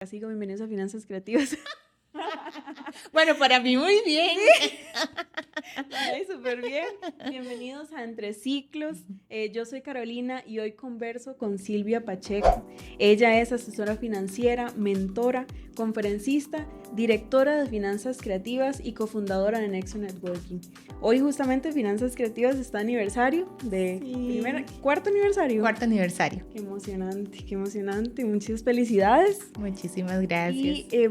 Así que bienvenidos a Finanzas Creativas. Bueno, para mí muy bien. Ay, súper bien. Bienvenidos a Entre Ciclos. Yo soy Carolina y hoy converso con Silvia Pacheco. Ella es asesora financiera, mentora, conferencista, directora de Finanzas Creativas y cofundadora de Nexo Networking. Hoy justamente Finanzas Creativas está aniversario de cuarto aniversario. Cuarto aniversario. Qué emocionante. Muchas felicidades. Muchísimas gracias. Y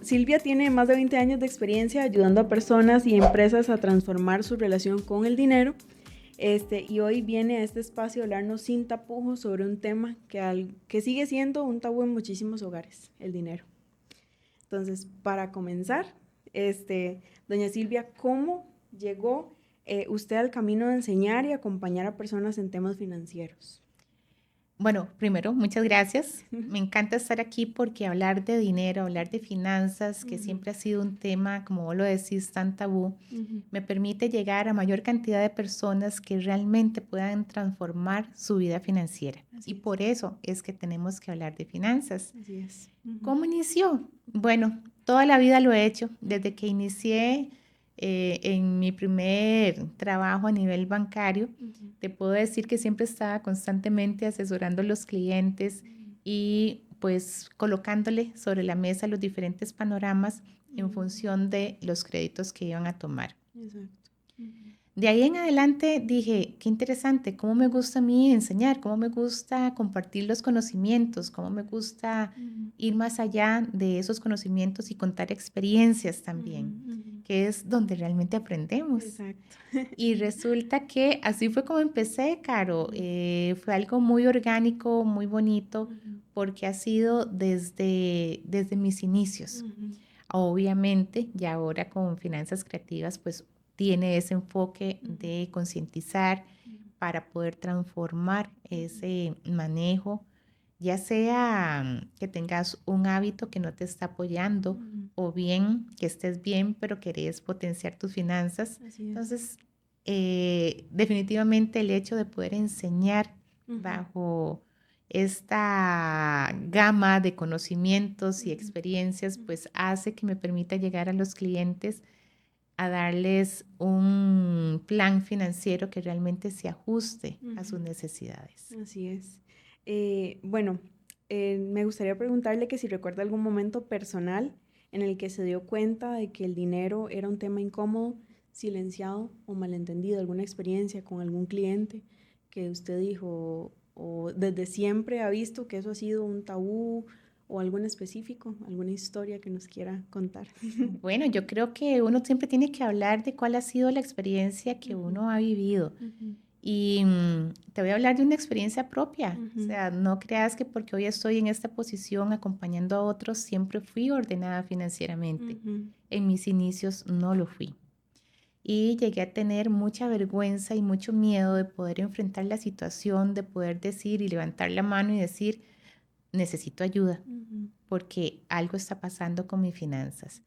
Silvia tiene más de 20 años de experiencia ayudando a personas y empresas a transformar su relación con el dinero. Y hoy viene a este espacio a hablarnos sin tapujos sobre un tema que sigue siendo un tabú en muchísimos hogares, el dinero. Entonces, para comenzar, doña Silvia, ¿cómo llegó usted al camino de enseñar y acompañar a personas en temas financieros? Bueno, primero, muchas gracias. Me encanta estar aquí porque hablar de dinero, hablar de finanzas, que siempre ha sido un tema, como vos lo decís, tan tabú, me permite llegar a mayor cantidad de personas que realmente puedan transformar su vida financiera. Y por eso es que tenemos que hablar de finanzas. Así es. ¿Cómo inició? Bueno, toda la vida lo he hecho. Desde que inicié en mi primer trabajo a nivel bancario, te puedo decir que siempre estaba constantemente asesorando a los clientes y pues colocándole sobre la mesa los diferentes panoramas en función de los créditos que iban a tomar. Exacto. De ahí en adelante dije, qué interesante, cómo me gusta a mí enseñar, cómo me gusta compartir los conocimientos, cómo me gusta ir más allá de esos conocimientos y contar experiencias también, que es donde realmente aprendemos. Exacto. Y resulta que así fue como empecé, Caro. Fue algo muy orgánico, muy bonito, porque ha sido desde mis inicios. Obviamente, ya ahora con Finanzas Creativas, pues tiene ese enfoque de concientizar para poder transformar ese manejo, ya sea que tengas un hábito que no te está apoyando o bien que estés bien, pero querés potenciar tus finanzas. Así es. Entonces, definitivamente el hecho de poder enseñar bajo esta gama de conocimientos y experiencias, pues hace que me permita llegar a los clientes a darles un plan financiero que realmente se ajuste a sus necesidades. Así es. Me gustaría preguntarle que si recuerda algún momento personal en el que se dio cuenta de que el dinero era un tema incómodo, silenciado o malentendido, alguna experiencia con algún cliente que usted dijo o desde siempre ha visto que eso ha sido un tabú o algo en específico, alguna historia que nos quiera contar. Bueno, yo creo que uno siempre tiene que hablar de cuál ha sido la experiencia que uno ha vivido. Y te voy a hablar de una experiencia propia. O sea, no creas que porque hoy estoy en esta posición acompañando a otros, siempre fui ordenada financieramente. En mis inicios no lo fui. Y llegué a tener mucha vergüenza y mucho miedo de poder enfrentar la situación, de poder decir y levantar la mano y decir, necesito ayuda, porque algo está pasando con mis finanzas.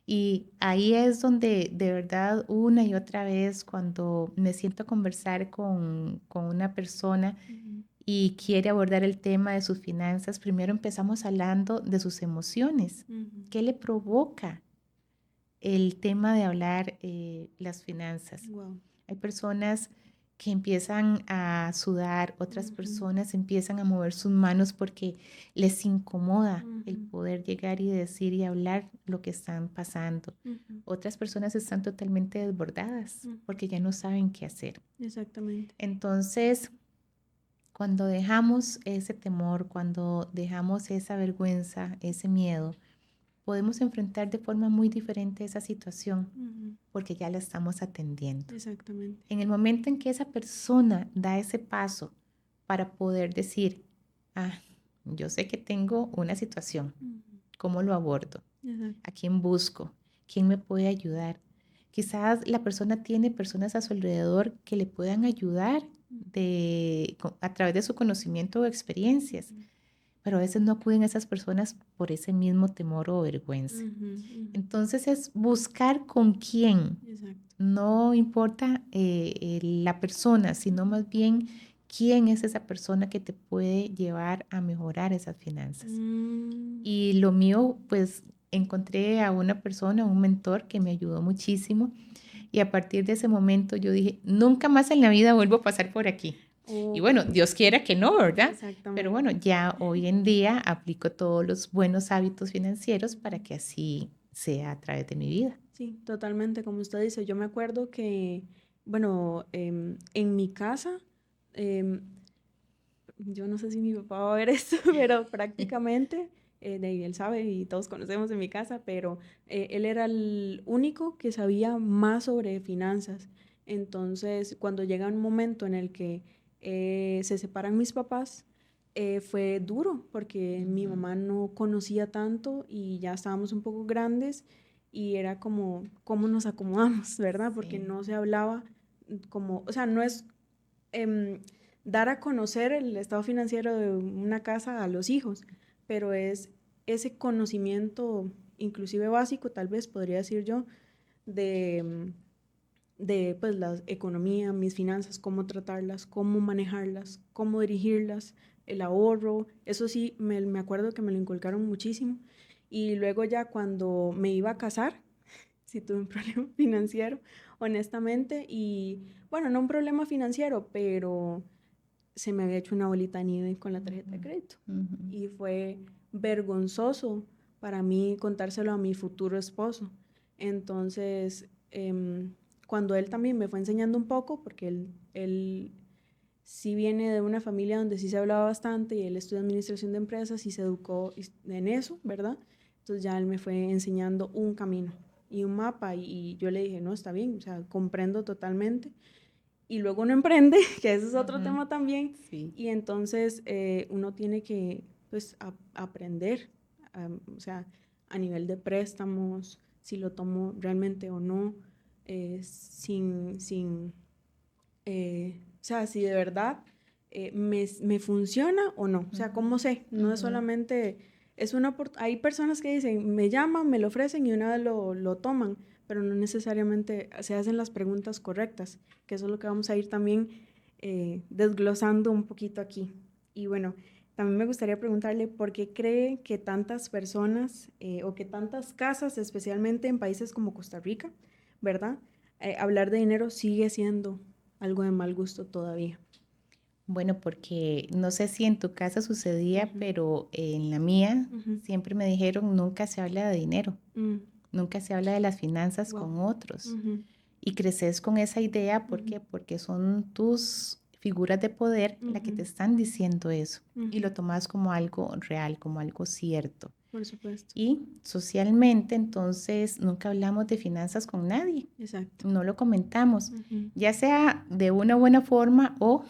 Y ahí es donde de verdad una y otra vez cuando me siento a conversar con una persona y quiere abordar el tema de sus finanzas, primero empezamos hablando de sus emociones. ¿Qué le provoca el tema de hablar las finanzas? Wow. Hay personas que empiezan a sudar, otras personas empiezan a mover sus manos porque les incomoda el poder llegar y decir y hablar lo que están pasando. Otras personas están totalmente desbordadas porque ya no saben qué hacer. Exactamente. Entonces, cuando dejamos ese temor, cuando dejamos esa vergüenza, ese miedo, podemos enfrentar de forma muy diferente esa situación porque ya la estamos atendiendo. Exactamente. En el momento en que esa persona da ese paso para poder decir, yo sé que tengo una situación, ¿cómo lo abordo? Exacto. ¿A quién busco? ¿Quién me puede ayudar? Quizás la persona tiene personas a su alrededor que le puedan ayudar a través de su conocimiento o experiencias. Pero a veces no acuden a esas personas por ese mismo temor o vergüenza. Entonces es buscar con quién. Exacto. No importa la persona, sino más bien quién es esa persona que te puede llevar a mejorar esas finanzas. Y lo mío, pues encontré a una persona, un mentor que me ayudó muchísimo. Y a partir de ese momento yo dije, nunca más en la vida vuelvo a pasar por aquí. Y bueno, Dios quiera que no, ¿verdad? Exactamente. Pero bueno, ya hoy en día aplico todos los buenos hábitos financieros para que así sea a través de mi vida. Sí, totalmente, como usted dice. Yo me acuerdo que, bueno, en mi casa, em, yo no sé si mi papá va a ver esto, pero prácticamente, de ahí él sabe y todos conocemos en mi casa, pero él era el único que sabía más sobre finanzas. Entonces, cuando llega un momento en el que se separan mis papás, fue duro porque mi mamá no conocía tanto y ya estábamos un poco grandes y era como, ¿cómo nos acomodamos, verdad? Porque Sí. no se hablaba como, o sea, no es... em, dar a conocer el estado financiero de una casa a los hijos, pero es ese conocimiento, inclusive básico, tal vez podría decir yo, de, de pues la economía, mis finanzas, cómo tratarlas, cómo manejarlas, cómo dirigirlas, el ahorro, eso sí, me acuerdo que me lo inculcaron muchísimo. Y luego ya cuando me iba a casar, sí tuve un problema financiero, honestamente, y bueno, no un problema financiero, pero se me había hecho una bolita de nieve con la tarjeta de crédito. Y fue vergonzoso para mí contárselo a mi futuro esposo. Entonces, cuando él también me fue enseñando un poco, porque él sí viene de una familia donde sí se hablaba bastante y él estudió administración de empresas y se educó en eso, ¿verdad? Entonces ya él me fue enseñando un camino y un mapa y yo le dije, no, está bien, o sea, comprendo totalmente y luego uno emprende, que ese es otro tema también, Sí. y entonces uno tiene que pues aprender, o sea, a nivel de préstamos, si lo tomo realmente o no, o sea, si de verdad me funciona o no, o sea, ¿cómo sé? No es solamente, hay personas que dicen, me llaman, me lo ofrecen y una vez lo toman, pero no necesariamente se hacen las preguntas correctas, que eso es lo que vamos a ir también desglosando un poquito aquí. Y bueno, también me gustaría preguntarle por qué cree que tantas personas o que tantas casas, especialmente en países como Costa Rica, ¿verdad? Hablar de dinero sigue siendo algo de mal gusto todavía. Bueno, porque no sé si en tu casa sucedía, pero en la mía siempre me dijeron, nunca se habla de dinero, nunca se habla de las finanzas con otros. Y creces con esa idea, ¿por qué? Porque son tus figuras de poder las que te están diciendo eso y lo tomas como algo real, como algo cierto. Por supuesto. Y socialmente, entonces, nunca hablamos de finanzas con nadie. Exacto. No lo comentamos, ya sea de una buena forma o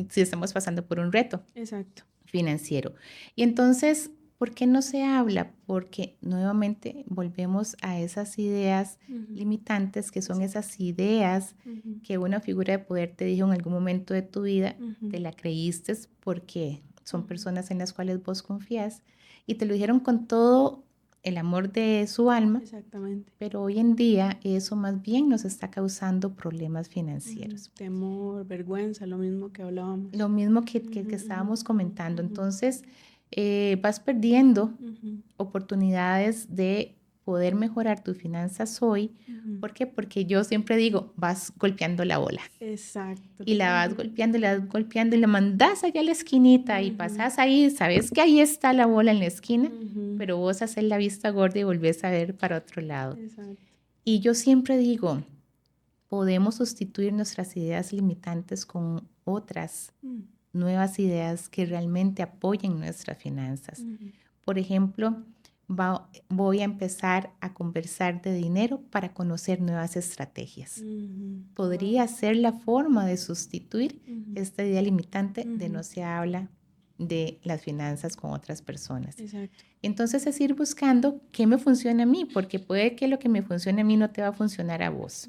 si estamos pasando por un reto Exacto. financiero. Y entonces, ¿por qué no se habla? Porque nuevamente volvemos a esas ideas limitantes, que son esas ideas que una figura de poder te dijo en algún momento de tu vida, te la creíste porque son personas en las cuales vos confías y te lo dijeron con todo el amor de su alma. Exactamente. Pero hoy en día eso más bien nos está causando problemas financieros. Temor, vergüenza, lo mismo que hablábamos. Lo mismo que estábamos comentando. Entonces, vas perdiendo oportunidades de poder mejorar tus finanzas hoy. ¿Por qué? Porque yo siempre digo, vas golpeando la bola. Exacto. Y la vas golpeando, y la vas golpeando y la mandas allá a la esquinita y pasas ahí, sabes que ahí está la bola en la esquina, pero vos haces la vista gorda y volvés a ver para otro lado. Exacto. Y yo siempre digo, podemos sustituir nuestras ideas limitantes con otras nuevas ideas que realmente apoyen nuestras finanzas. Por ejemplo, voy a empezar a conversar de dinero para conocer nuevas estrategias. Podría ser la forma de sustituir esta idea limitante de no se habla de las finanzas con otras personas. Exacto. Entonces es ir buscando qué me funciona a mí, porque puede que lo que me funcione a mí no te va a funcionar a vos.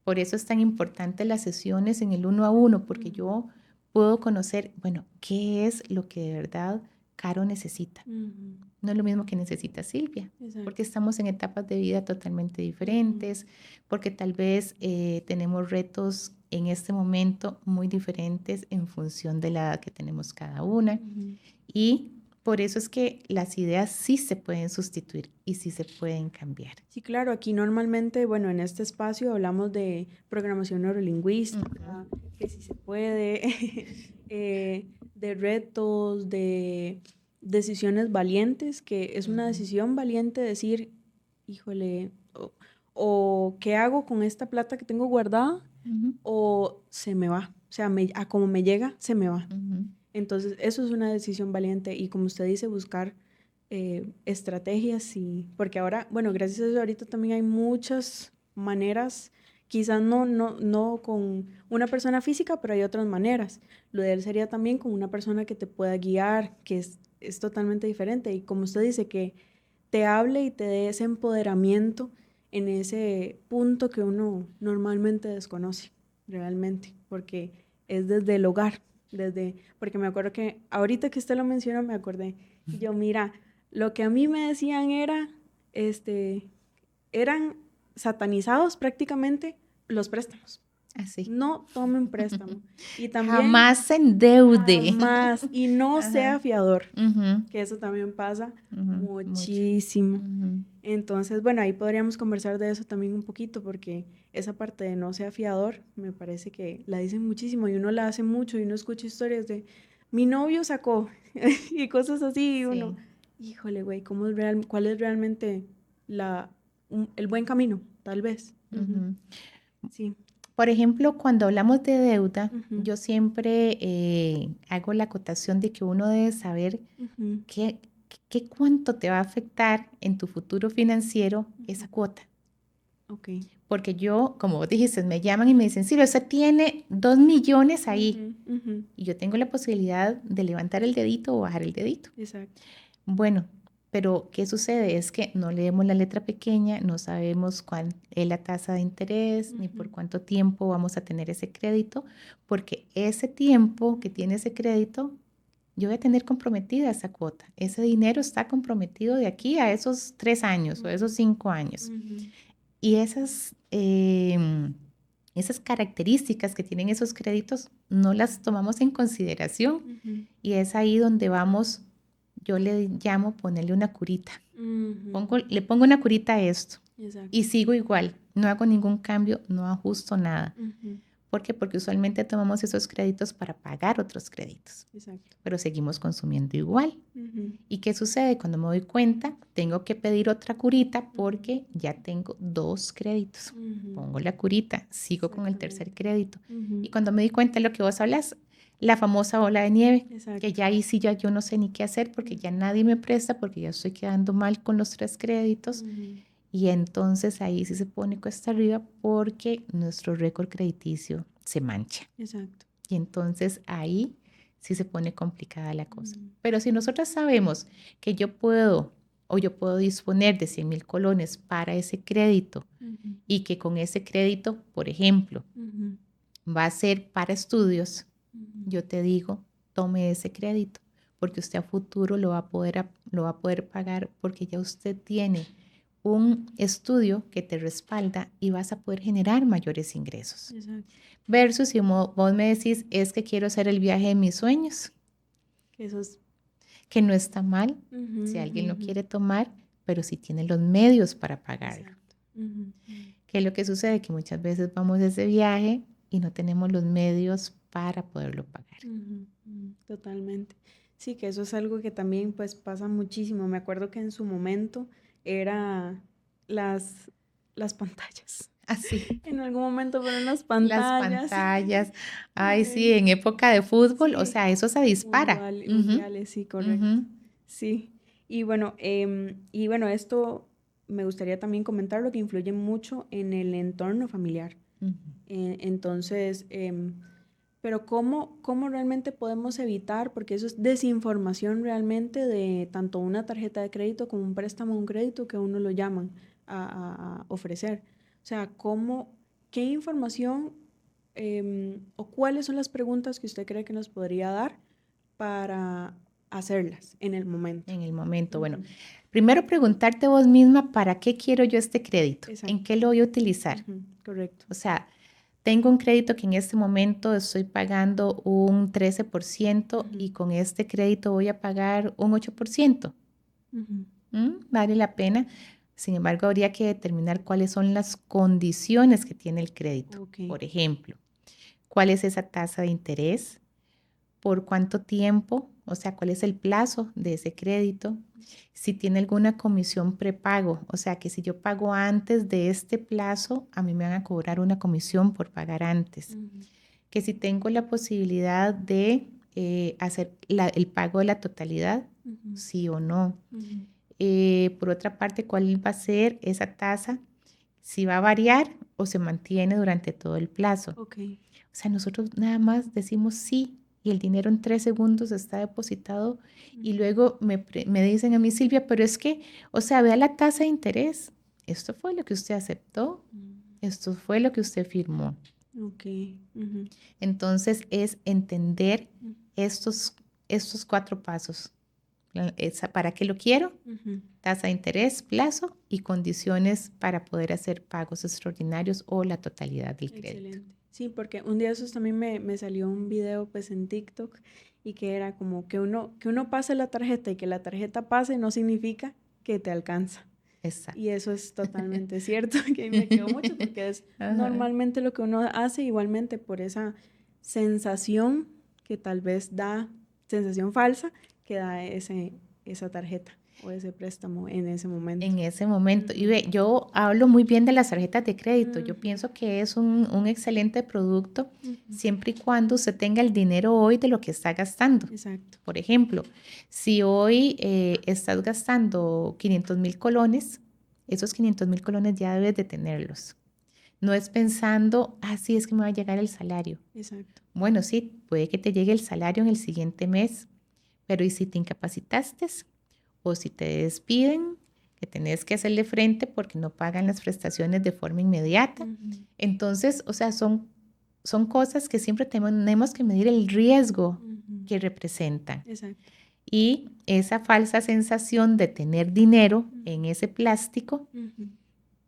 Por eso es tan importante las sesiones en el 1 a 1, porque yo puedo conocer, bueno, qué es lo que de verdad Caro necesita. No es lo mismo que necesita Silvia, porque estamos en etapas de vida totalmente diferentes, porque tal vez tenemos retos en este momento muy diferentes en función de la edad que tenemos cada una. Y por eso es que las ideas sí se pueden sustituir y sí se pueden cambiar. Sí, claro, aquí normalmente, bueno, en este espacio hablamos de programación neurolingüística, que sí se puede, de retos, de decisiones valientes, que es una decisión valiente decir, híjole, o ¿qué hago con esta plata que tengo guardada? O se me va, o sea, a como me llega, se me va. Entonces, eso es una decisión valiente y como usted dice, buscar estrategias y porque ahora, bueno, gracias a eso ahorita también hay muchas maneras, quizás no con una persona física, pero hay otras maneras. Lo de él sería también con una persona que te pueda guiar, que es totalmente diferente y como usted dice, que te hable y te dé ese empoderamiento en ese punto que uno normalmente desconoce, realmente, porque es desde el hogar, porque me acuerdo que ahorita que usted lo menciona, me acordé, y yo, mira, lo que a mí me decían eran satanizados prácticamente los préstamos. Así. No tomen préstamo. Y también jamás se endeude. Jamás. Y no sea fiador. Uh-huh. Que eso también pasa Uh-huh. muchísimo. Uh-huh. Entonces, bueno, ahí podríamos conversar de eso también un poquito, porque esa parte de no sea fiador, me parece que la dicen muchísimo y uno la hace mucho y uno escucha historias de mi novio sacó y cosas así y uno, híjole, güey, ¿cuál es realmente el buen camino? Tal vez. Uh-huh. Sí. Por ejemplo, cuando hablamos de deuda, yo siempre hago la acotación de que uno debe saber qué cuánto te va a afectar en tu futuro financiero esa cuota. Okay. Porque yo, como vos dijiste, me llaman y me dicen, Silvia, usted tiene 2 millones ahí. Y yo tengo la posibilidad de levantar el dedito o bajar el dedito. Exacto. Bueno, pero ¿qué sucede? Es que no leemos la letra pequeña, no sabemos cuál es la tasa de interés, ni por cuánto tiempo vamos a tener ese crédito, porque ese tiempo que tiene ese crédito, yo voy a tener comprometida esa cuota. Ese dinero está comprometido de aquí a esos 3 años o esos 5 años. Y esas características que tienen esos créditos no las tomamos en consideración. Y es ahí donde vamos, yo le llamo ponerle una curita. Le pongo una curita a esto. Exacto. Y sigo igual, no hago ningún cambio, no ajusto nada. ¿Por qué? Porque usualmente tomamos esos créditos para pagar otros créditos. Exacto. Pero seguimos consumiendo igual. ¿Y qué sucede? Cuando me doy cuenta, tengo que pedir otra curita porque ya tengo 2 créditos. Pongo la curita, sigo con el tercer crédito. Y cuando me di cuenta de lo que vos hablas, la famosa bola de nieve, exacto, que ya ahí sí ya yo no sé ni qué hacer porque ya nadie me presta, porque ya estoy quedando mal con los 3 créditos. Y entonces ahí sí se pone cuesta arriba porque nuestro récord crediticio se mancha. Exacto. Y entonces ahí sí se pone complicada la cosa. Pero si nosotros sabemos que yo puedo disponer de 100,000 colones para ese crédito y que con ese crédito, por ejemplo, va a ser para estudios, yo te digo, tome ese crédito porque usted a futuro lo va a poder pagar porque ya usted tiene un estudio que te respalda y vas a poder generar mayores ingresos. Exacto. Versus si vos me decís, es que quiero hacer el viaje de mis sueños. Que no está mal si alguien lo quiere tomar, pero si tiene los medios para pagarlo. ¿Qué es lo que sucede? Que muchas veces vamos a ese viaje y no tenemos los medios para poderlo pagar. Totalmente. Sí, que eso es algo que también pues pasa muchísimo. Me acuerdo que en su momento era las pantallas. Así. En algún momento fueron las pantallas. Las pantallas. Ay, sí, en época de fútbol, sí, o sea, eso se dispara. Mundiales, sí, correcto. Sí. Y bueno, esto me gustaría también comentar lo que influye mucho en el entorno familiar. Entonces, pero ¿cómo realmente podemos evitar? Porque eso es desinformación realmente de tanto una tarjeta de crédito como un préstamo o un crédito que uno lo llaman a ofrecer. O sea, ¿qué información o cuáles son las preguntas que usted cree que nos podría dar para hacerlas en el momento? En el momento, bueno. Primero preguntarte vos misma, ¿para qué quiero yo este crédito? Exacto. ¿En qué lo voy a utilizar? Correcto. O sea, tengo un crédito que en este momento estoy pagando un 13% y con este crédito voy a pagar un 8%. Vale la pena. Sin embargo, habría que determinar cuáles son las condiciones que tiene el crédito. Ok. Por ejemplo, cuál es esa tasa de interés, por cuánto tiempo, o sea, cuál es el plazo de ese crédito, si tiene alguna comisión prepago, o sea, que si yo pago antes de este plazo, a mí me van a cobrar una comisión por pagar antes, que si tengo la posibilidad de hacer el pago de la totalidad, sí o no. Por otra parte, ¿cuál va a ser esa tasa? Si va a variar o se mantiene durante todo el plazo. Ok. O sea, nosotros nada más decimos sí y el dinero en 3 segundos está depositado y luego me dicen a mí, Silvia, pero es que, o sea, vea la tasa de interés. Esto fue lo que usted aceptó, esto fue lo que usted firmó. Ok. Entonces es entender estos 4 pasos. ¿Para qué lo quiero? Tasa de interés, plazo y condiciones para poder hacer pagos extraordinarios o la totalidad del crédito. Excelente. Sí, porque un día esos también me salió un video pues en TikTok y que era como que uno pase la tarjeta y que la tarjeta pase no significa que te alcanza. Exacto. Y eso es totalmente cierto, que me quedó mucho porque es normalmente lo que uno hace igualmente por esa sensación que tal vez da, sensación falsa, que da esa tarjeta o ese préstamo en ese momento. En ese momento. Y ve, yo hablo muy bien de las tarjetas de crédito. Yo pienso que es un excelente producto siempre y cuando usted tenga el dinero hoy de lo que está gastando. Exacto. Por ejemplo, si hoy estás gastando 500,000 colones, esos 500,000 colones ya debes de tenerlos. No es pensando, sí, es que me va a llegar el salario. Exacto. Bueno, sí, puede que te llegue el salario en el siguiente mes, pero ¿y si te incapacitaste? O si te despiden, que tenés que hacerle frente porque no pagan las prestaciones de forma inmediata. Entonces, o sea, son cosas que siempre tenemos que medir el riesgo que representan. Exacto. Y esa falsa sensación de tener dinero en ese plástico,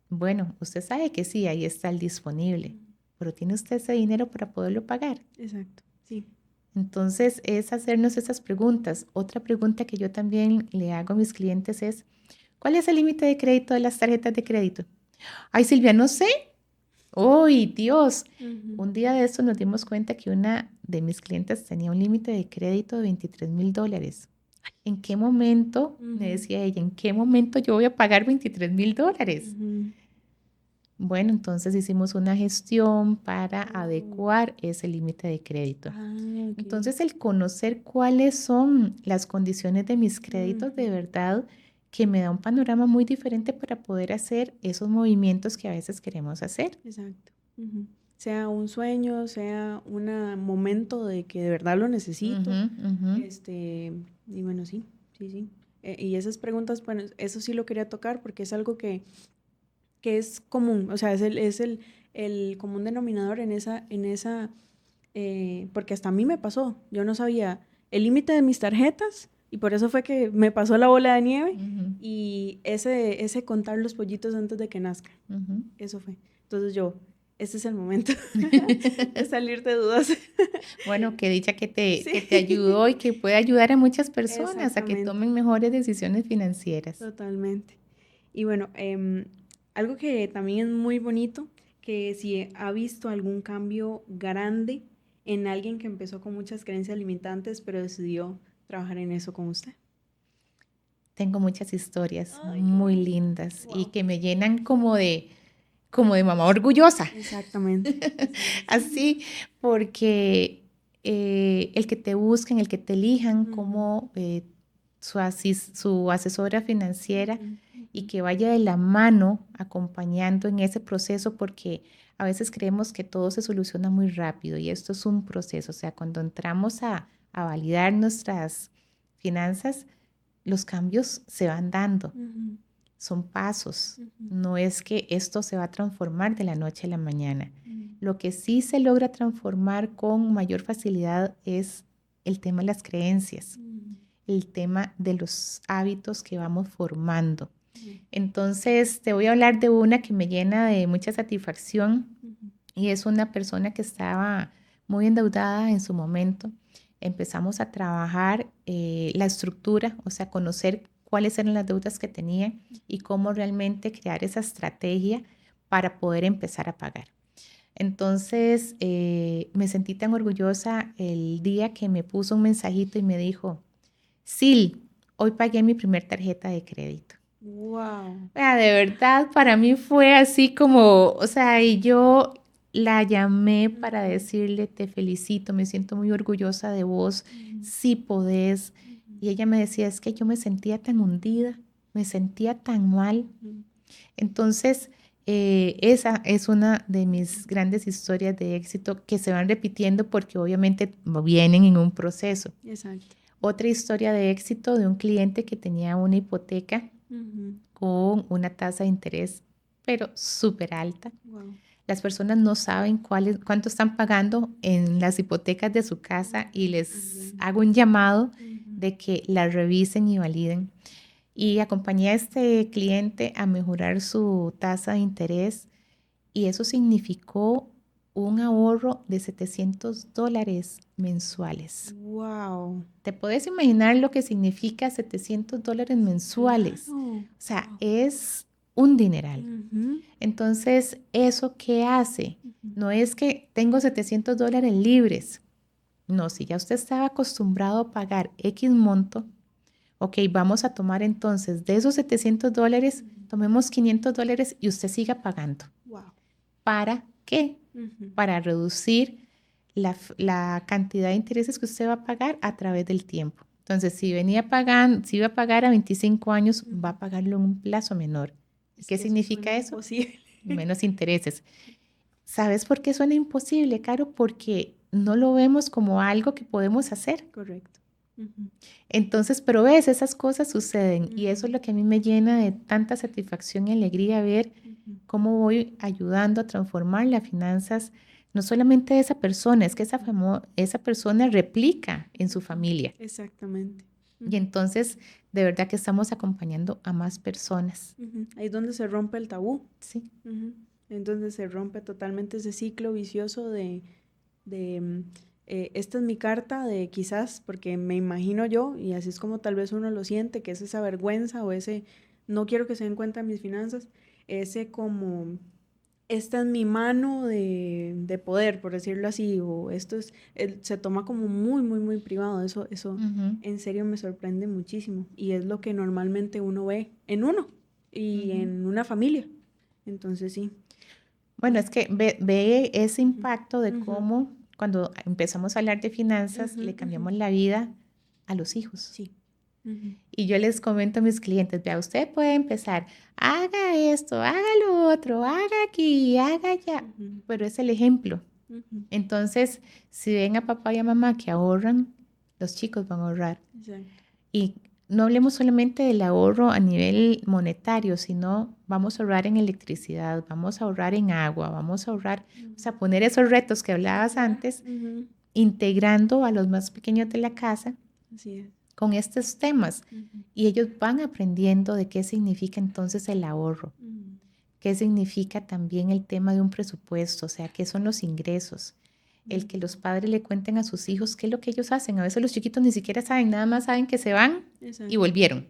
bueno, usted sabe que sí, ahí está el disponible, pero ¿tiene usted ese dinero para poderlo pagar? Exacto, sí. Entonces, es hacernos esas preguntas. Otra pregunta que yo también le hago a mis clientes es, ¿cuál es el límite de crédito de las tarjetas de crédito? Ay, Silvia, no sé. ¡Uy, Dios! Un día de esto nos dimos cuenta que una de mis clientes tenía un límite de crédito de $23,000. ¿En qué momento, me decía ella, en qué momento yo voy a pagar $23,000? Bueno, entonces hicimos una gestión para adecuar ese límite de crédito. Okay. Entonces, el conocer cuáles son las condiciones de mis créditos, de verdad, que me da un panorama muy diferente para poder hacer esos movimientos que a veces queremos hacer. Exacto. Sea un sueño, sea un momento de que de verdad lo necesito. Y bueno, sí. Y esas preguntas, bueno, eso sí lo quería tocar porque es algo que es común, o sea, es el común denominador en esa porque hasta a mí me pasó, yo no sabía el límite de mis tarjetas y por eso fue que me pasó la bola de nieve y ese contar los pollitos antes de que nazcan, eso fue. Entonces este es el momento de salir de dudas. Bueno, qué dicha que te ayudó y que puede ayudar a muchas personas a que tomen mejores decisiones financieras. Totalmente. Y bueno, algo que también es muy bonito, que si ha visto algún cambio grande en alguien que empezó con muchas creencias limitantes, pero decidió trabajar en eso con usted. Tengo muchas historias muy lindas y que me llenan como de mamá orgullosa. Exactamente. Así, porque el que te busquen, el que te elijan como su asesora financiera y que vaya de la mano acompañando en ese proceso, porque a veces creemos que todo se soluciona muy rápido y esto es un proceso. O sea, cuando entramos a validar nuestras finanzas, los cambios se van dando. Son pasos. No es que esto se va a transformar de la noche a la mañana. Lo que sí se logra transformar con mayor facilidad es el tema de las creencias, el tema de los hábitos que vamos formando. Entonces, te voy a hablar de una que me llena de mucha satisfacción y es una persona que estaba muy endeudada en su momento. Empezamos a trabajar la estructura, o sea, conocer cuáles eran las deudas que tenía y cómo realmente crear esa estrategia para poder empezar a pagar. Entonces, me sentí tan orgullosa el día que me puso un mensajito y me dijo, Sil, hoy pagué mi primer tarjeta de crédito. Wow. De verdad, para mí fue así como, o sea, y yo la llamé para decirle, te felicito, me siento muy orgullosa de vos, sí podés. Y ella me decía, es que yo me sentía tan hundida, me sentía tan mal. Entonces, esa es una de mis grandes historias de éxito que se van repitiendo porque obviamente vienen en un proceso. Exacto. Otra historia de éxito de un cliente que tenía una hipoteca con una tasa de interés, pero súper alta. Wow. Las personas no saben cuánto están pagando en las hipotecas de su casa y les hago un llamado de que la revisen y validen. Y acompañé a este cliente a mejorar su tasa de interés y eso significó un ahorro de $700 mensuales. Wow. ¿Te puedes imaginar lo que significa $700 mensuales? Claro. O sea, es un dineral. Entonces, ¿eso qué hace? No es que tengo $700 libres. No, si ya usted estaba acostumbrado a pagar X monto, ok, vamos a tomar entonces de esos $700, tomemos $500 y usted siga pagando. Wow. ¿Para qué? Para reducir la cantidad de intereses que usted va a pagar a través del tiempo. Entonces, si iba a pagar a 25 años, va a pagarlo en un plazo menor. ¿Qué significa eso? Imposible. Menos intereses. ¿Sabes por qué suena imposible, Caro? Porque no lo vemos como algo que podemos hacer. Correcto. Entonces, pero ves, esas cosas suceden y eso es lo que a mí me llena de tanta satisfacción y alegría ver cómo voy ayudando a transformar las finanzas, no solamente de esa persona, es que esa persona replica en su familia. Exactamente. Y entonces, de verdad que estamos acompañando a más personas. Ahí es donde se rompe el tabú. Sí. Entonces se rompe totalmente ese ciclo vicioso de esta es mi carta de quizás, porque me imagino yo, y así es como tal vez uno lo siente, que es esa vergüenza o ese no quiero que se den cuenta mis finanzas, ese como esta es mi mano de poder, por decirlo así, o esto es, se toma como muy, muy, muy privado, eso en serio me sorprende muchísimo, y es lo que normalmente uno ve en uno y en una familia, entonces sí. Bueno, es que ve ese impacto de cómo cuando empezamos a hablar de finanzas le cambiamos la vida a los hijos. Sí. Y yo les comento a mis clientes, vea, usted puede empezar, haga esto, haga lo otro, haga aquí, haga allá, pero es el ejemplo. Entonces, si ven a papá y a mamá que ahorran, los chicos van a ahorrar. Exacto. Y no hablemos solamente del ahorro a nivel monetario, sino vamos a ahorrar en electricidad, vamos a ahorrar en agua, vamos a ahorrar, o sea, poner esos retos que hablabas antes, integrando a los más pequeños de la casa. Así es. Con estos temas y ellos van aprendiendo de qué significa entonces el ahorro, qué significa también el tema de un presupuesto, o sea, qué son los ingresos, el que los padres le cuenten a sus hijos qué es lo que ellos hacen. A veces los chiquitos ni siquiera saben, nada más saben que se van y volvieron.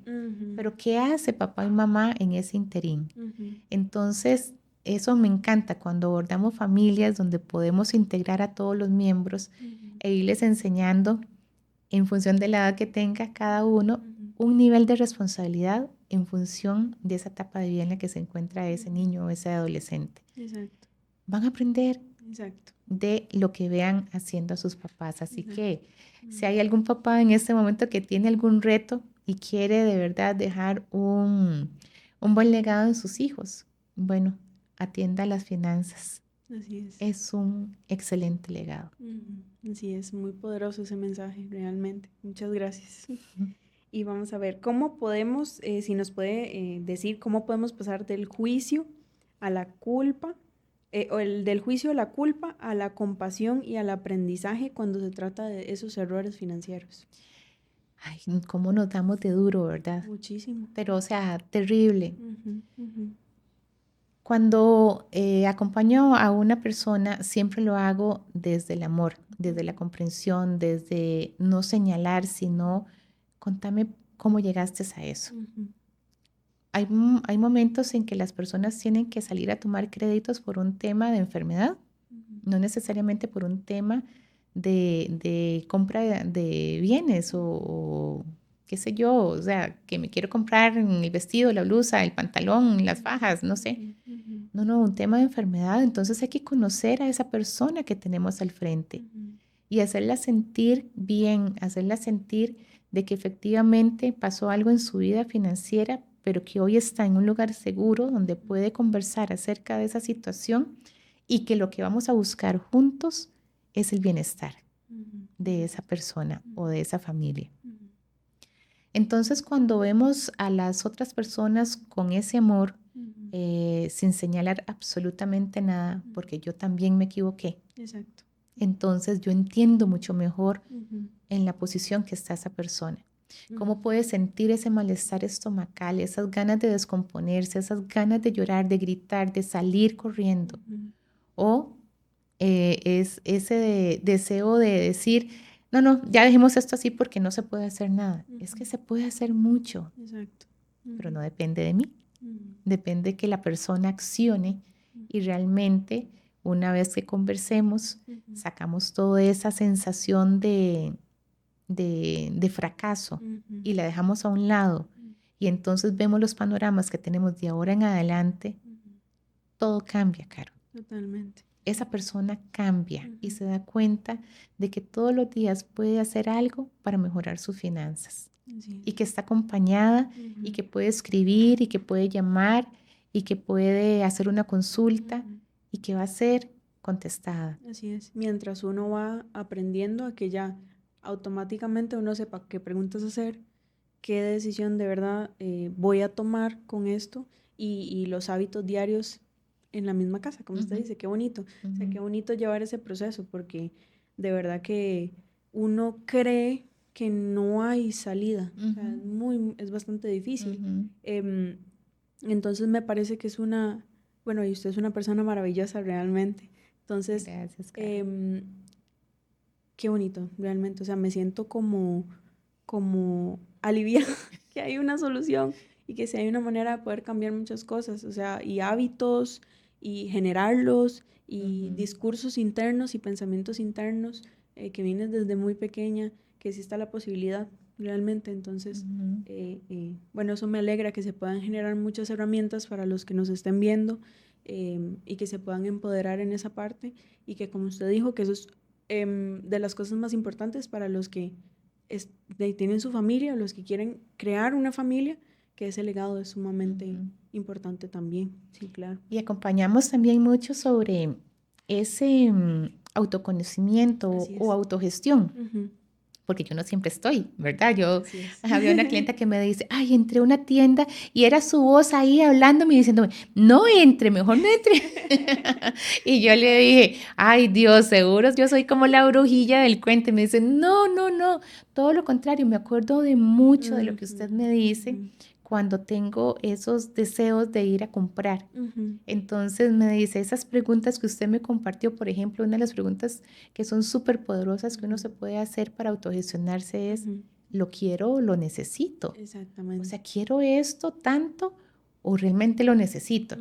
Pero ¿qué hace papá y mamá en ese interín? Entonces, eso me encanta cuando abordamos familias donde podemos integrar a todos los miembros e irles enseñando en función de la edad que tenga cada uno, un nivel de responsabilidad en función de esa etapa de vida en la que se encuentra ese niño o ese adolescente. Exacto. Van a aprender Exacto. de lo que vean haciendo a sus papás. Así que si hay algún papá en este momento que tiene algún reto y quiere de verdad dejar un buen legado en sus hijos, bueno, atienda las finanzas. Así es. Es un excelente legado. Así es, muy poderoso ese mensaje, realmente. Muchas gracias. Y vamos a ver, ¿cómo podemos, si nos puede decir, cómo podemos pasar del juicio a la culpa, o del juicio a la culpa, a la compasión y al aprendizaje cuando se trata de esos errores financieros? Ay, cómo nos damos de duro, ¿verdad? Muchísimo. Pero, o sea, terrible. Cuando acompaño a una persona, siempre lo hago desde el amor, desde la comprensión, desde no señalar, sino contame cómo llegaste a eso. Hay momentos en que las personas tienen que salir a tomar créditos por un tema de enfermedad, no necesariamente por un tema de compra de bienes o qué sé yo, o sea, que me quiero comprar el vestido, la blusa, el pantalón, las fajas, no sé. No, un tema de enfermedad. Entonces hay que conocer a esa persona que tenemos al frente y hacerla sentir bien, hacerla sentir de que efectivamente pasó algo en su vida financiera, pero que hoy está en un lugar seguro donde puede conversar acerca de esa situación y que lo que vamos a buscar juntos es el bienestar de esa persona o de esa familia. Entonces, cuando vemos a las otras personas con ese amor, sin señalar absolutamente nada, porque yo también me equivoqué. Exacto. Entonces, yo entiendo mucho mejor en la posición que está esa persona. Cómo puede sentir ese malestar estomacal, esas ganas de descomponerse, esas ganas de llorar, de gritar, de salir corriendo. O es ese deseo de decir, no, ya dejemos esto así porque no se puede hacer nada. Es que se puede hacer mucho, pero no depende de mí. Depende que la persona accione y realmente una vez que conversemos, sacamos toda esa sensación de fracaso y la dejamos a un lado y entonces vemos los panoramas que tenemos de ahora en adelante, todo cambia, Caro. Totalmente. Esa persona cambia y se da cuenta de que todos los días puede hacer algo para mejorar sus finanzas. Y que está acompañada y que puede escribir y que puede llamar y que puede hacer una consulta y que va a ser contestada. Así es. Mientras uno va aprendiendo a que ya automáticamente uno sepa qué preguntas hacer, qué decisión de verdad voy a tomar con esto y los hábitos diarios en la misma casa, como usted dice, qué bonito. O sea, qué bonito llevar ese proceso porque de verdad que uno cree que no hay salida. O sea, es bastante difícil. Entonces me parece que es bueno, y usted es una persona maravillosa realmente. Entonces, gracias, qué bonito, realmente. O sea, me siento como aliviada que hay una solución y que sí hay una manera de poder cambiar muchas cosas. O sea, y hábitos y generarlos y discursos internos y pensamientos internos que vienen desde muy pequeña, que sí está la posibilidad realmente. Entonces, bueno, eso me alegra que se puedan generar muchas herramientas para los que nos estén viendo y que se puedan empoderar en esa parte y que, como usted dijo, que eso es de las cosas más importantes para los que tienen su familia, los que quieren crear una familia, que ese legado es sumamente importante también. Sí, claro. Y acompañamos también mucho sobre ese autoconocimiento o autogestión. Porque yo no siempre estoy, ¿verdad? Yo había una clienta que me dice, ay, entré a una tienda y era su voz ahí hablándome y diciéndome, no entre, mejor no entre. Y yo le dije, ay, Dios, seguro yo soy como la brujilla del cuento. Y me dice, no, todo lo contrario, me acuerdo de mucho de lo que usted me dice cuando tengo esos deseos de ir a comprar. Entonces me dice, esas preguntas que usted me compartió, por ejemplo, una de las preguntas que son súper poderosas que uno se puede hacer para autogestionarse es, ¿lo quiero o lo necesito? Exactamente. O sea, ¿quiero esto tanto o realmente lo necesito?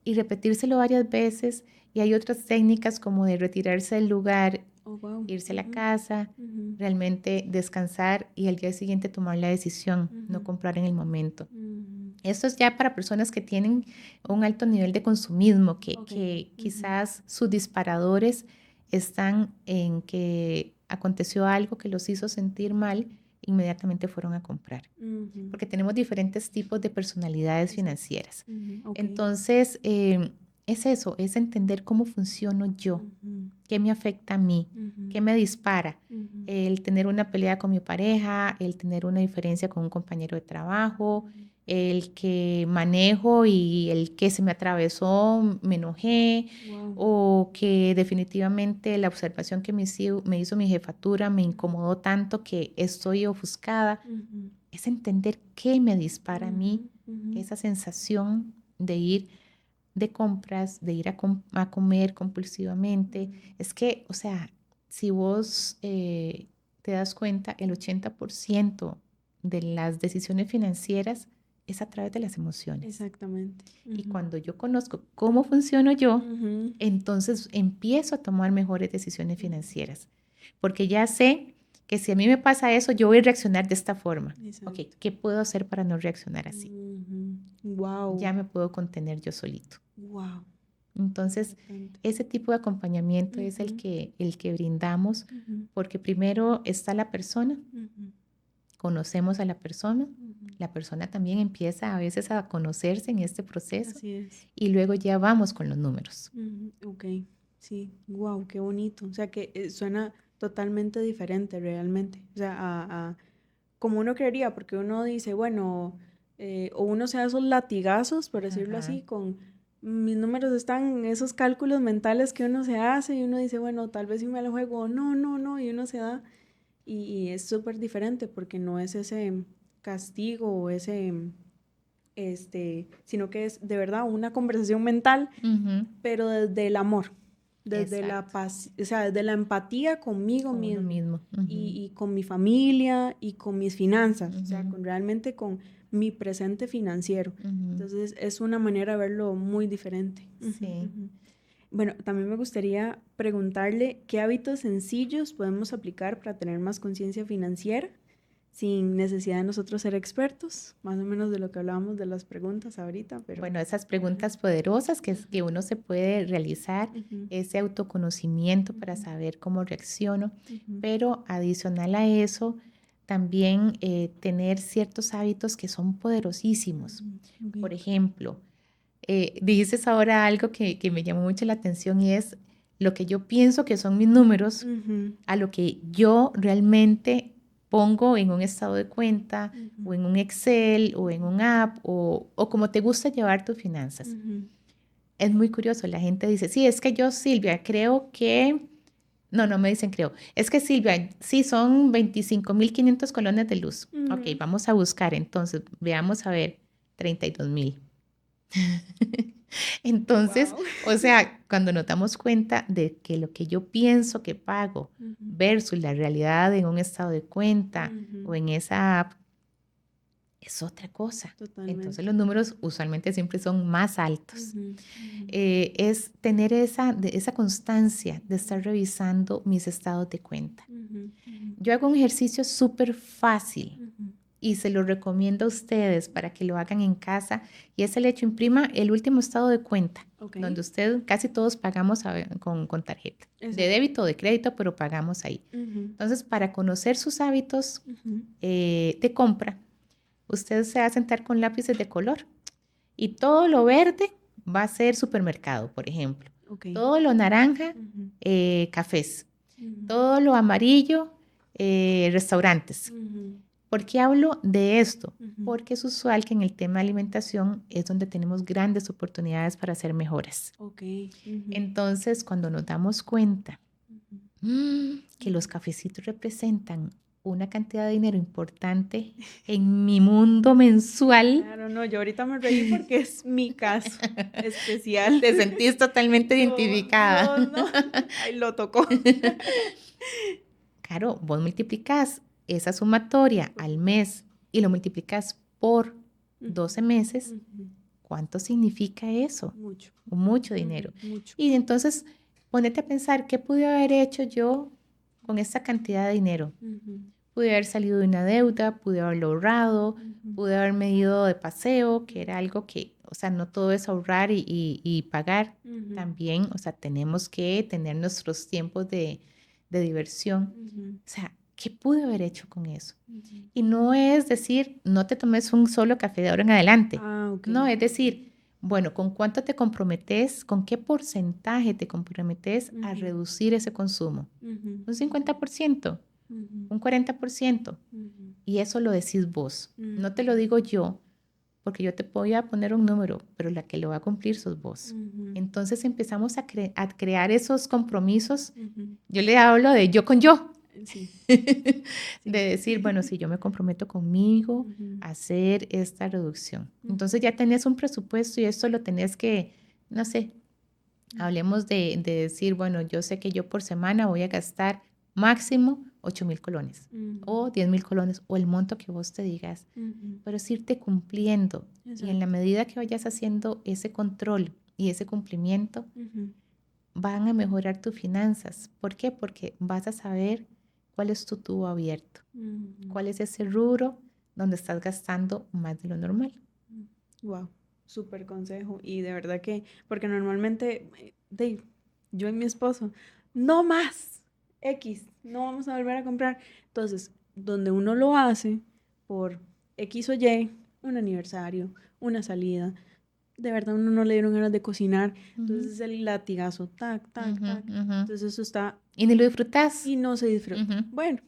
Y repetírselo varias veces. Y hay otras técnicas como de retirarse del lugar, irse a la casa, realmente descansar y al día siguiente tomar la decisión, no comprar en el momento. Esto es ya para personas que tienen un alto nivel de consumismo, que quizás sus disparadores están en que aconteció algo que los hizo sentir mal, inmediatamente fueron a comprar. Porque tenemos diferentes tipos de personalidades financieras. Entonces, es eso, es entender cómo funciono yo, qué me afecta a mí, qué me dispara. El tener una pelea con mi pareja, el tener una diferencia con un compañero de trabajo, el que manejo y el que se me atravesó, me enojé, o que definitivamente la observación que me hizo mi jefatura me incomodó tanto que estoy ofuscada. Es entender qué me dispara a mí esa sensación de ir de compras, de ir a comer compulsivamente. Es que, o sea, si vos te das cuenta, el 80% de las decisiones financieras es a través de las emociones. Exactamente. Y cuando yo conozco cómo funciono yo, Ujú. entonces empiezo a tomar mejores decisiones financieras. Porque ya sé que si a mí me pasa eso, yo voy a reaccionar de esta forma. Exacto. Ok, ¿qué puedo hacer para no reaccionar así? Wow. Ya me puedo contener yo solito. Wow. Entonces, Importante. ese tipo de acompañamiento es el que brindamos, porque primero está la persona, conocemos a la persona también empieza a veces a conocerse en este proceso Así es. y luego ya vamos con los números. Ok, sí, wow, qué bonito. O sea que suena totalmente diferente realmente. O sea, como uno creería, porque uno dice, bueno, o uno se da esos latigazos, por decirlo Ajá. así, con mis números están en esos cálculos mentales que uno se hace y uno dice, bueno, tal vez si me la juego, o no, no, no, y uno se da. Y es súper diferente porque no es ese castigo o ese, sino que es de verdad una conversación mental, Ujú. pero desde el amor, desde la Exacto. paz, o sea, desde la empatía conmigo Con uno mismo mismo. Ujú. y con mi familia y con mis finanzas, o sea, Ujú. realmente con mi presente financiero. Ujú. Entonces es una manera de verlo muy diferente. Sí. Bueno, también me gustaría preguntarle qué hábitos sencillos podemos aplicar para tener más conciencia financiera sin necesidad de nosotros ser expertos, más o menos de lo que hablábamos de las preguntas ahorita, pero... Bueno, esas preguntas poderosas que uno se puede realizar, ese autoconocimiento para saber cómo reacciono, pero adicional a eso, también tener ciertos hábitos que son poderosísimos. Por ejemplo, dices ahora algo que me llamó mucho la atención y es lo que yo pienso que son mis números a lo que yo realmente pongo en un estado de cuenta o en un Excel o en un app o como te gusta llevar tus finanzas. Es muy curioso, la gente dice, sí, es que yo, Silvia, creo que... No, no me dicen creo. Es que Silvia, sí, son 25.500 colones de luz. Ok, vamos a buscar entonces, veamos a ver, 32.000. Entonces, Wow. o sea, cuando nos damos cuenta de que lo que yo pienso que pago versus la realidad en un estado de cuenta o en esa app, es otra cosa. Totalmente. Entonces los números usualmente siempre son más altos. Es tener esa constancia de estar revisando mis estados de cuenta. Yo hago un ejercicio súper fácil y se lo recomiendo a ustedes para que lo hagan en casa y es el hecho, imprima el último estado de cuenta, donde usted, casi todos pagamos con tarjeta, de débito o de crédito, pero pagamos ahí. Entonces, para conocer sus hábitos de compra, usted se va a sentar con lápices de color y todo lo verde va a ser supermercado, por ejemplo. Todo lo naranja, cafés. Todo lo amarillo, restaurantes. ¿Por qué hablo de esto? Porque es usual que en el tema de alimentación es donde tenemos grandes oportunidades para hacer mejoras. Entonces, cuando nos damos cuenta que los cafecitos representan una cantidad de dinero importante en mi mundo mensual. Claro, no, yo ahorita me reí porque es mi caso especial. Te sentís totalmente identificada. No, ahí lo tocó. Claro, vos multiplicás esa sumatoria al mes y lo multiplicas por 12 meses. ¿Cuánto significa eso? Mucho dinero. Mucho. Y entonces, ponete a pensar, ¿qué pude haber hecho yo con esta cantidad de dinero? Pude haber salido de una deuda, pude haberlo ahorrado, pude haberme ido de paseo, que era algo que, o sea, no todo es ahorrar y pagar. También, o sea, tenemos que tener nuestros tiempos de diversión. O sea, ¿qué pude haber hecho con eso? Y no es decir, no te tomes un solo café de ahora en adelante. No, es decir, bueno, ¿con cuánto te comprometes? ¿Con qué porcentaje te comprometes a reducir ese consumo? ¿Un 50%? ¿Un 40%? Y eso lo decís vos. No te lo digo yo, porque yo te voy a poner un número, pero la que lo va a cumplir sos vos. Entonces empezamos a crear esos compromisos. Yo le hablo de yo con yo. Sí. De decir, bueno, si yo me comprometo conmigo a hacer esta reducción. Entonces ya tenés un presupuesto y esto lo tenés que no sé, hablemos de decir, bueno, yo sé que yo por semana voy a gastar máximo 8,000 colones o 10,000 colones o el monto que vos te digas, pero es irte cumpliendo. Y en la medida que vayas haciendo ese control y ese cumplimiento, van a mejorar tus finanzas. ¿Por qué? Porque vas a saber cuál es tu tubo abierto, cuál es ese rubro donde estás gastando más de lo normal. Wow, súper consejo. Y de verdad que, porque normalmente, yo y mi esposo, no más X, no vamos a volver a comprar. Entonces, donde uno lo hace por X o Y, un aniversario, una salida, de verdad uno no le dieron ganas de cocinar. Entonces es el latigazo, tac, tac, tac. Entonces eso está... Y ni lo disfrutas. Y no se disfruta. Bueno.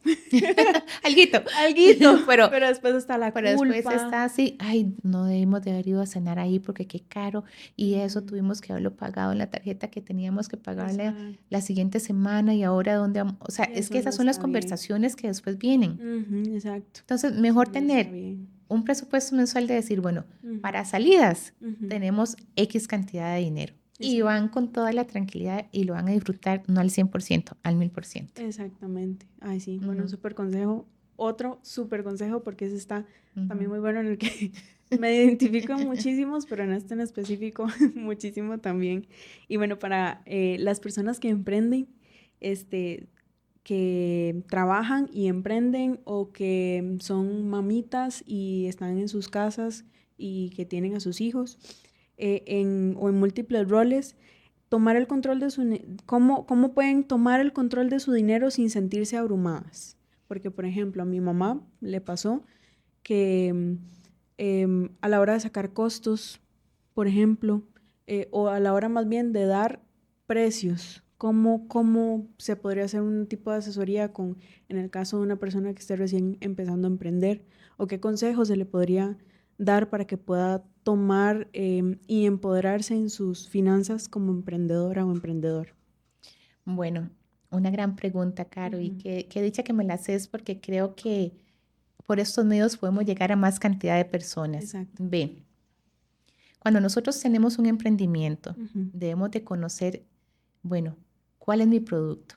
Alguito. Alguito. Pero después está la pero culpa. Después está así, ay, no debimos de haber ido a cenar ahí porque qué caro. Y eso tuvimos que haberlo pagado en la tarjeta que teníamos que pagarle la siguiente semana y ahora dónde vamos. O sea, es que esas son las conversaciones que después vienen. Exacto. Entonces, mejor tener un presupuesto mensual de decir, bueno, para salidas tenemos X cantidad de dinero. Exacto. Y van con toda la tranquilidad y lo van a disfrutar, no al 100%, al 1000%. Exactamente. Ay, sí. Bueno, un súper consejo. Otro súper consejo, porque ese está también muy bueno, en el que me identifico muchísimos, pero en este en específico muchísimo también. Y bueno, para las personas que emprenden, que trabajan y emprenden, o que son mamitas y están en sus casas y que tienen a sus hijos, o en múltiples roles, tomar el control de cómo pueden tomar el control de su dinero sin sentirse abrumadas. Porque, por ejemplo, a mi mamá le pasó que a la hora de sacar costos, por ejemplo, o a la hora más bien de dar precios, cómo se podría hacer un tipo de asesoría en el caso de una persona que esté recién empezando a emprender, o qué consejos se le podría dar para que pueda tomar y empoderarse en sus finanzas como emprendedora o emprendedor. Bueno, una gran pregunta, Caro, y qué dicha que me la haces, porque creo que por estos medios podemos llegar a más cantidad de personas. Exacto. Ve, cuando nosotros tenemos un emprendimiento, debemos de conocer, bueno, ¿cuál es mi producto?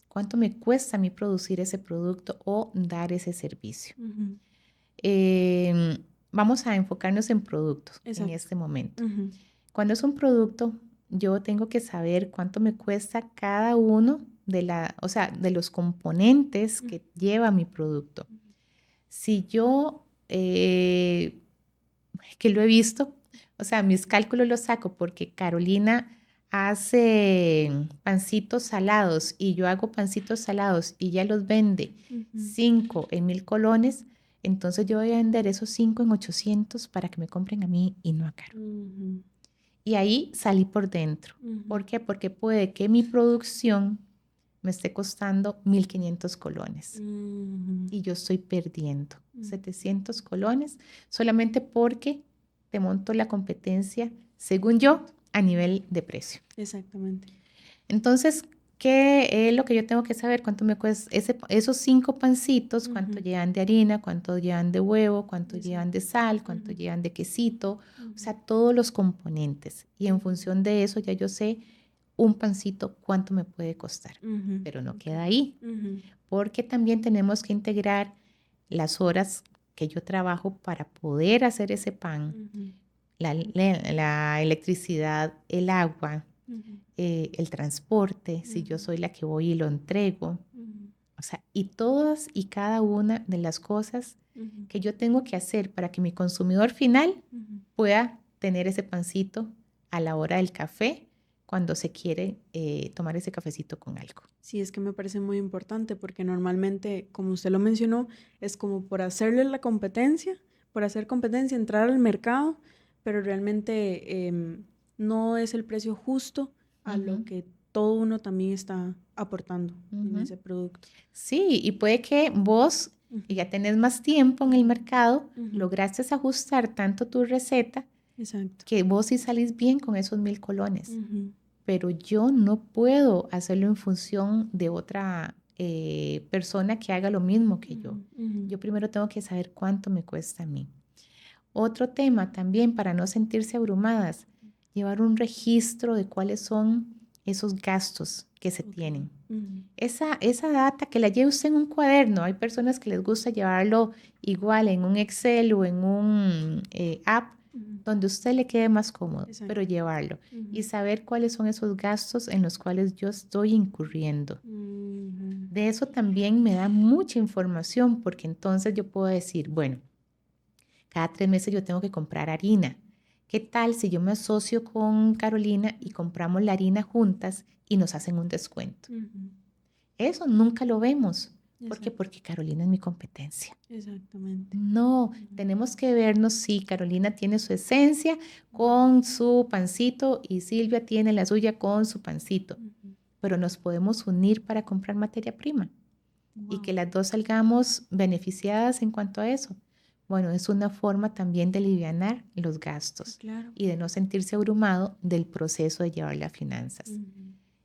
¿Cuánto me cuesta a mí producir ese producto o dar ese servicio? Vamos a enfocarnos en productos. Exacto. En este momento. Cuando es un producto, yo tengo que saber cuánto me cuesta cada uno de los componentes que lleva mi producto. Si yo, que lo he visto, o sea, mis cálculos los saco porque Carolina hace pancitos salados y yo hago pancitos salados y ya los vende 5 en 1,000 colones, entonces yo voy a vender esos 5 en 800 para que me compren a mí y no a Caro. Y ahí salí por dentro. ¿Por qué? Porque puede que mi producción me esté costando 1,500 colones y yo estoy perdiendo 700 colones solamente porque te monto la competencia, según yo, a nivel de precio. Exactamente. Entonces, ¿qué es lo que yo tengo que saber? ¿Cuánto me cuesta esos 5 pancitos? ¿Cuánto llevan de harina? ¿Cuánto llevan de huevo? ¿Cuánto llevan de sal? ¿Cuánto llevan de quesito? O sea, todos los componentes. Y en función de eso ya yo sé un pancito cuánto me puede costar. Pero no queda ahí. Porque también tenemos que integrar las horas que yo trabajo para poder hacer ese pan, la electricidad, el agua, el transporte, si yo soy la que voy y lo entrego. O sea, y todas y cada una de las cosas que yo tengo que hacer para que mi consumidor final pueda tener ese pancito a la hora del café, cuando se quiere tomar ese cafecito con algo. Sí, es que me parece muy importante, porque normalmente, como usted lo mencionó, es como por hacerle la competencia, por hacer competencia, entrar al mercado, pero realmente no es el precio justo a lo que todo uno también está aportando en ese producto. Sí, y puede que vos, que ya tenés más tiempo en el mercado, lograste ajustar tanto tu receta, exacto, que vos sí salís bien con esos 1,000 colones. Pero yo no puedo hacerlo en función de otra persona que haga lo mismo que yo. Yo primero tengo que saber cuánto me cuesta a mí. Otro tema también para no sentirse abrumadas, llevar un registro de cuáles son esos gastos que se tienen. Esa data que la lleve usted en un cuaderno. Hay personas que les gusta llevarlo igual en un Excel o en un app, donde a usted le quede más cómodo, pero llevarlo y saber cuáles son esos gastos en los cuales yo estoy incurriendo. De eso también me da mucha información, porque entonces yo puedo decir, bueno, cada 3 meses yo tengo que comprar harina. ¿Qué tal si yo me asocio con Carolina y compramos la harina juntas y nos hacen un descuento? Eso nunca lo vemos. ¿Por qué? Porque Carolina es mi competencia. Exactamente. No, tenemos que vernos, sí, Carolina tiene su esencia con su pancito y Silvia tiene la suya con su pancito. Pero nos podemos unir para comprar materia prima y que las dos salgamos beneficiadas en cuanto a eso. Bueno, es una forma también de alivianar los gastos y de no sentirse abrumado del proceso de llevar las finanzas.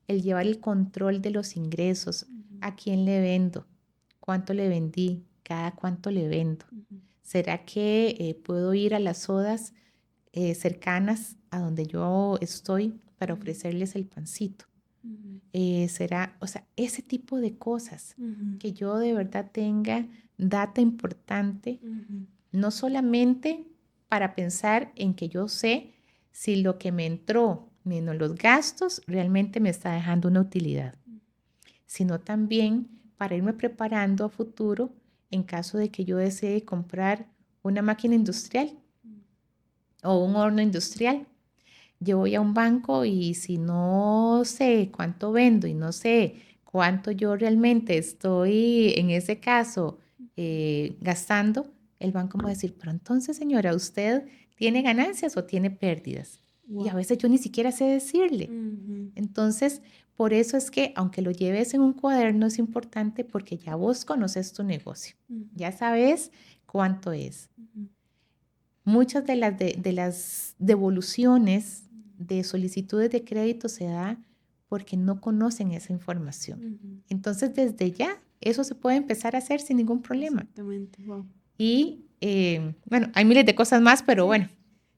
El llevar el control de los ingresos, a quién le vendo, cuánto le vendí, cada cuánto le vendo. ¿Será que puedo ir a las sodas cercanas a donde yo estoy para ofrecerles el pancito? Será, o sea, ese tipo de cosas, que yo de verdad tenga data importante, no solamente para pensar en que yo sé si lo que me entró menos los gastos realmente me está dejando una utilidad, sino también para irme preparando a futuro en caso de que yo desee comprar una máquina industrial o un horno industrial. Yo voy a un banco y si no sé cuánto vendo y no sé cuánto yo realmente estoy, en ese caso, gastando, el banco me va a decir, pero entonces, señora, ¿usted tiene ganancias o tiene pérdidas? Y a veces yo ni siquiera sé decirle. Entonces, por eso es que aunque lo lleves en un cuaderno es importante, porque ya vos conoces tu negocio, ya sabes cuánto es. Muchas de las devoluciones de solicitudes de crédito se da porque no conocen esa información. Entonces, desde ya, eso se puede empezar a hacer sin ningún problema. Exactamente, wow. Y, bueno, hay miles de cosas más, pero bueno,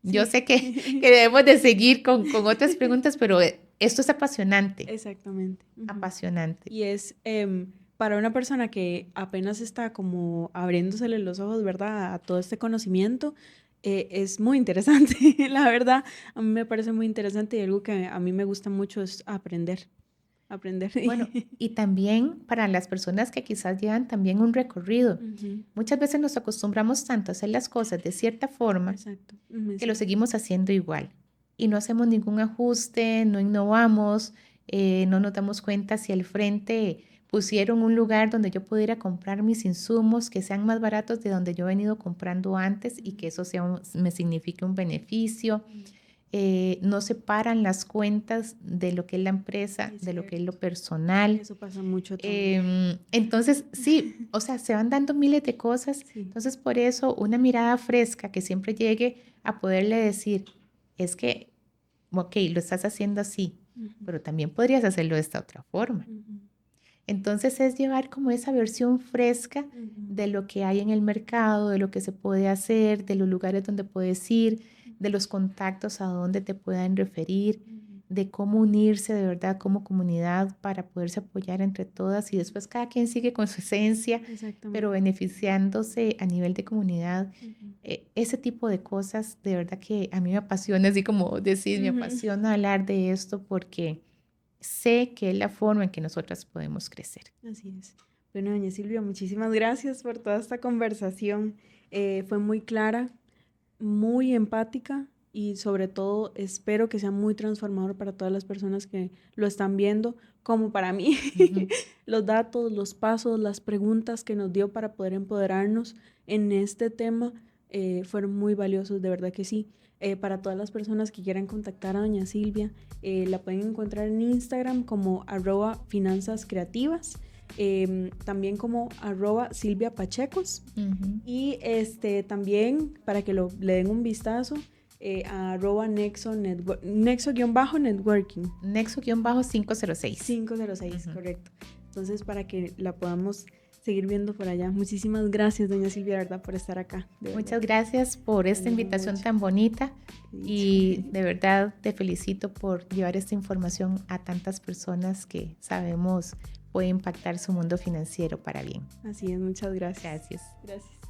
yo sé que debemos de seguir con otras preguntas, pero esto es apasionante. Exactamente. Apasionante. Y es para una persona que apenas está como abriéndosele los ojos, ¿verdad?, a todo este conocimiento, es muy interesante, la verdad. A mí me parece muy interesante y algo que a mí me gusta mucho es aprender. Bueno, y también para las personas que quizás llevan también un recorrido. Muchas veces nos acostumbramos tanto a hacer las cosas de cierta forma que lo seguimos haciendo igual y no hacemos ningún ajuste, no innovamos, no nos damos cuenta si al frente pusieron un lugar donde yo pudiera comprar mis insumos que sean más baratos de donde yo he venido comprando antes y que eso me signifique un beneficio. No separan las cuentas de lo que es la empresa, de lo que es lo personal. Eso pasa mucho también. Entonces, sí, o sea, se van dando miles de cosas. Entonces, por eso, una mirada fresca que siempre llegue a poderle decir, es que, ok, lo estás haciendo así, pero también podrías hacerlo de esta otra forma. Entonces, es llevar como esa versión fresca de lo que hay en el mercado, de lo que se puede hacer, de los lugares donde puedes ir, de los contactos a donde te puedan referir, de cómo unirse de verdad como comunidad para poderse apoyar entre todas y después cada quien sigue con su esencia, pero beneficiándose a nivel de comunidad. Ese tipo de cosas de verdad que a mí me apasiona, así como decir, me apasiona hablar de esto porque sé que es la forma en que nosotras podemos crecer. Así es. Bueno, doña Silvia, muchísimas gracias por toda esta conversación. Fue muy clara, muy empática y sobre todo espero que sea muy transformador para todas las personas que lo están viendo, como para mí. Los datos, los pasos, las preguntas que nos dio para poder empoderarnos en este tema fueron muy valiosos, de verdad que sí. Para todas las personas que quieran contactar a doña Silvia, la pueden encontrar en Instagram como @finanzascreativas. También como @silviapachecos y también para que le den un vistazo a @nexo-networking. Nexo-506. 506, correcto. Entonces, para que la podamos seguir viendo por allá. Muchísimas gracias, doña Silvia, ¿verdad? Por estar acá. Muchas gracias por esta invitación tan bonita y de verdad te felicito por llevar esta información a tantas personas que sabemos puede impactar su mundo financiero para bien. Así es, muchas gracias. Gracias. Gracias.